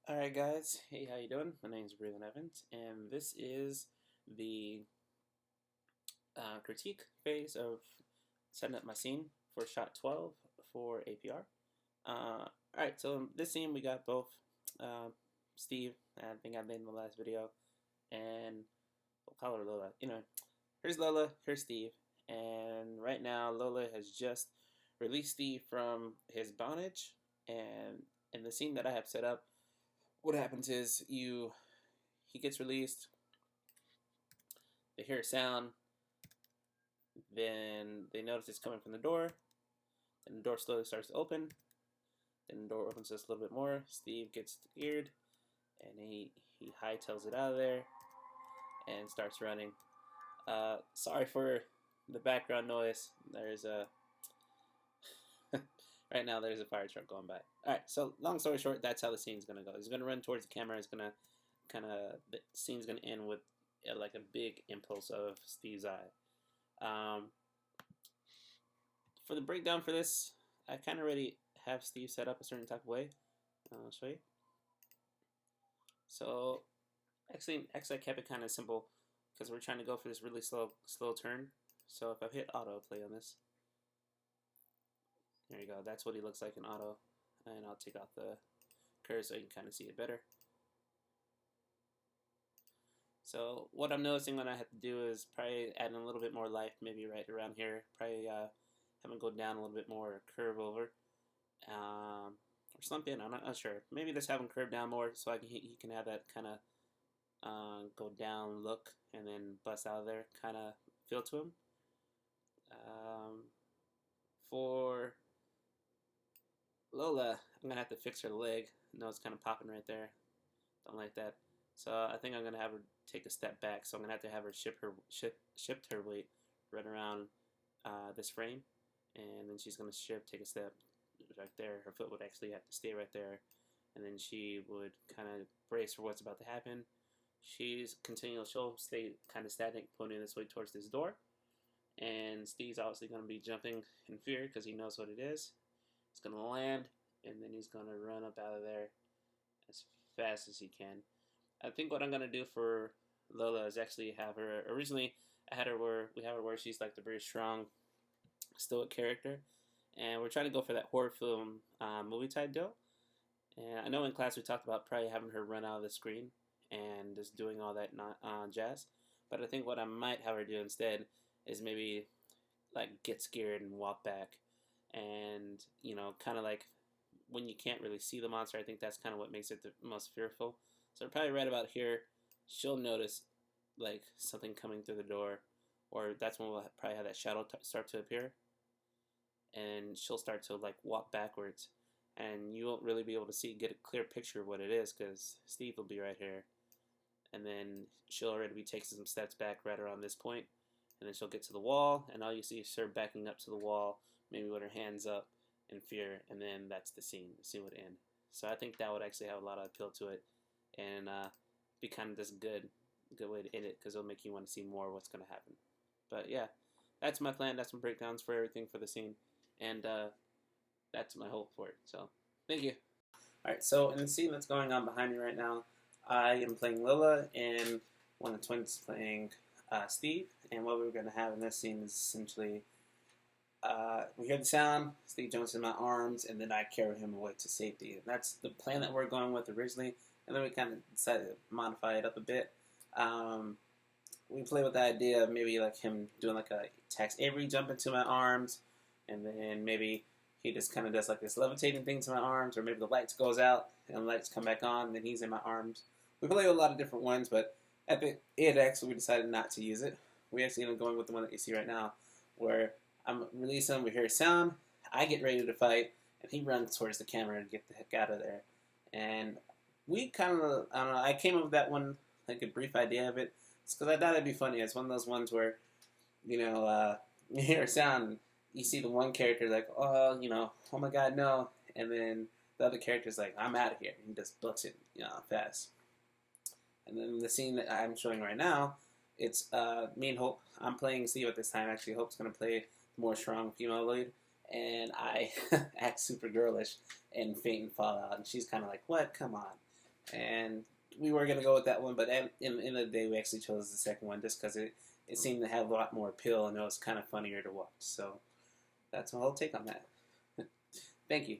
Alright guys, hey, how you doing? My name is Braylon Evans, and this is the critique phase of setting up my scene for shot 12 for APR. Alright, so in this scene we got both uh, Steve, I think I made in the last video, and we'll call her Lola. Here's Lola, here's Steve, and right now Lola has just released Steve from his bondage, and in the scene that I have set up, what happens is he gets released, they hear a sound, then they notice it's coming from the door, then the door slowly starts to open, then the door opens just a little bit more, Steve gets scared, and he hightails it out of there and starts running. Sorry for the background noise. There's a right now there's a fire truck going by. Alright, so long story short, that's how the scene's gonna go. He's gonna run towards the camera. It's gonna the scene's gonna end with like a big impulse of Steve's eye. For the breakdown for this, I kind of already have Steve set up a certain type of way. I'll show you. So actually I kept it kind of simple because we're trying to go for this really slow turn. So if I hit auto play on this, there you go. That's what he looks like in auto, and I'll take out the curve so you can kind of see it better. So what I'm noticing what I have to do is probably add in a little bit more life, maybe right around here. Probably have him go down a little bit more, or curve over, or slump in. I'm not sure. Maybe just have him curve down more so he can have that kind of go down look and then bust out of there kind of feel to him. For Lola, I'm gonna have to fix her leg. No, it's kind of popping right there. Don't like that. So I think I'm gonna have her take a step back. So I'm gonna have her shift her weight right around this frame, and then she's gonna take a step right there. Her foot would actually have to stay right there, and then she would kind of brace for what's about to happen. She'll stay kind of static, pointing this way towards this door, and Steve's obviously gonna be jumping in fear because he knows what it is. He's gonna land, and then he's gonna run up out of there as fast as he can. I think what I'm gonna do for Lola is actually have her. Originally, I had her where she's like the very strong, stoic character, and we're trying to go for that horror film movie type deal. And I know in class we talked about probably having her run out of the screen and just doing all that jazz. But I think what I might have her do instead is maybe like get scared and walk back, and kind of like when you can't really see the monster. I think that's kind of what makes it the most fearful. So probably right about here, she'll notice like something coming through the door, or that's when we'll probably have that shadow start to appear, and she'll start to like walk backwards, and you won't really be able to get a clear picture of what it is because Steve will be right here, and then she'll already be taking some steps back right around this point, and then she'll get to the wall, and all you see is her backing up to the wall, maybe with her hands up in fear, and then that's the scene. The scene would end. So I think that would actually have a lot of appeal to it, and be kind of this good way to end it because it'll make you want to see more of what's going to happen. But yeah, that's my plan. That's my breakdowns for everything for the scene, and that's my hope for it. So thank you. Alright, so in the scene that's going on behind me right now, I am playing Lola, and one of the twins is playing Steve, and what we're going to have in this scene is essentially we hear the sound, Steve jumps in my arms, and then I carry him away to safety. And that's the plan that we're going with originally, and then we kind of decided to modify it up a bit. We play with the idea of maybe like him doing like a Tex Avery jump into my arms, and then maybe he just kind of does like this levitating thing to my arms, or maybe the lights goes out and the lights come back on, and then he's in my arms. We play with a lot of different ones, but at the ADX we decided not to use it. We actually ended up going with the one that you see right now, where I'm releasing him, we hear a sound, I get ready to fight, and he runs towards the camera to get the heck out of there. And we kind of, I don't know, I came up with that one, like a brief idea of it. It's because I thought it'd be funny. It's one of those ones where, you hear a sound, you see the one character like, oh, oh my god, no. And then the other character's like, I'm out of here. And he just books it, fast. And then the scene that I'm showing right now, it's me and Hope. I'm playing Steve at this time. Actually, Hope's going to play the more strong female lead. And I act super girlish and faint and fall out. And she's kind of like, what? Come on. and we were gonna go with that one, but in the end of the day, we actually chose the second one just because it seemed to have a lot more appeal and it was kind of funnier to watch. So that's my whole take on that. Thank you.